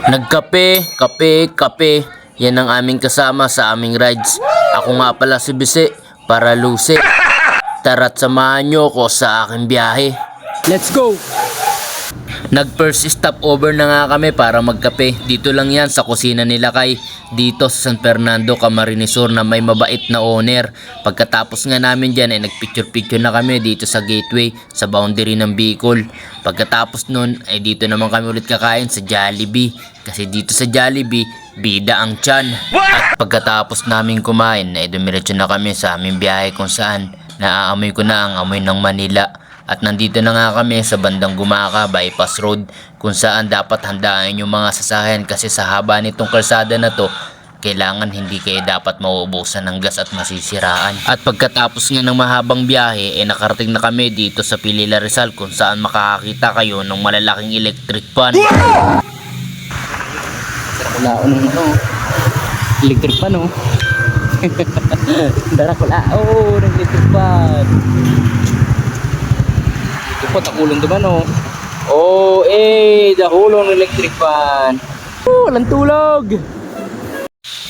Nagkape, kape, kape. Yan ang aming kasama sa aming rides. Ako nga pala si Bise, para Luce. Tara't samahan nyo ko sa aking biyahe. Let's go! Nag first stop over na nga kami para magkape. Dito lang yan sa kusina nila Kay. Dito sa San Fernando, Camarines Sur na may mabait na owner. Pagkatapos nga namin dyan ay nagpicture-picture na kami dito sa gateway sa boundary ng Bicol. Pagkatapos nun ay dito naman kami ulit kakain sa Jollibee. Kasi dito sa Jollibee, bida ang tiyan. At pagkatapos namin kumain ay dumiretso na kami sa aming biyahe kung saan naaamoy ko na ang amoy ng Manila. At nandito na nga kami sa bandang Gumaka Bypass Road kung saan dapat handaan yung mga sasakyan kasi sa haba nitong kalsada na to kailangan hindi kayo dapat mauubusan ng gas at masisiraan. At pagkatapos nga ng mahabang biyahe nakarating na kami dito sa Pilila Rizal kung saan makakakita kayo ng malalaking electric fan. Kulaon ng electric fan Dara kulaon ng electric fan. Ito po takulong diba dahulong ng electric fan. Walang tulog.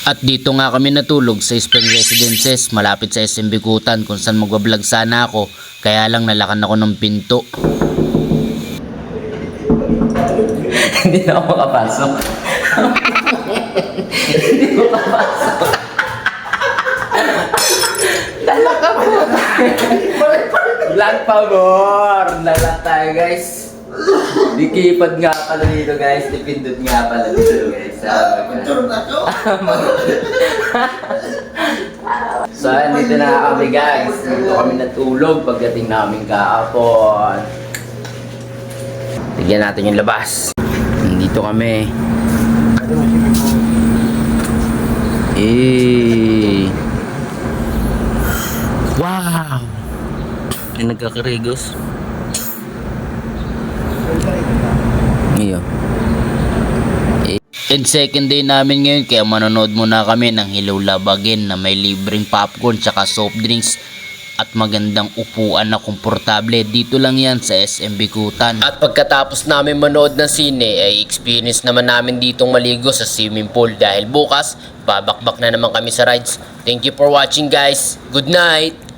At dito nga kami natulog sa Spring Residences malapit sa SM Bikutan kung saan magbablog sana ako kaya lang nalakan ako ng pinto. Hindi na ako makapasok. Hindi mo makapasok. Dala ka mo. Vlog pabor. Dala tayo guys. Dikipad nga pala dito guys. Dipindot nga pala dito guys. So dito na kami guys. Dito kami natulog pagdating namin kahapon. Tignan natin yung labas. Dito kami. Wow! Ay nagkakaregos. Iyo. And second day namin ngayon kaya manonood muna kami ng Hello Love Again na may libreng popcorn tsaka soft drinks at magandang upuan na komportable. Dito lang yan sa SM Bikutan. At pagkatapos namin manood ng sine ay experience naman namin ditong maligo sa swimming pool dahil bukas babakbak na naman kami sa rides. Thank you for watching guys. Good night!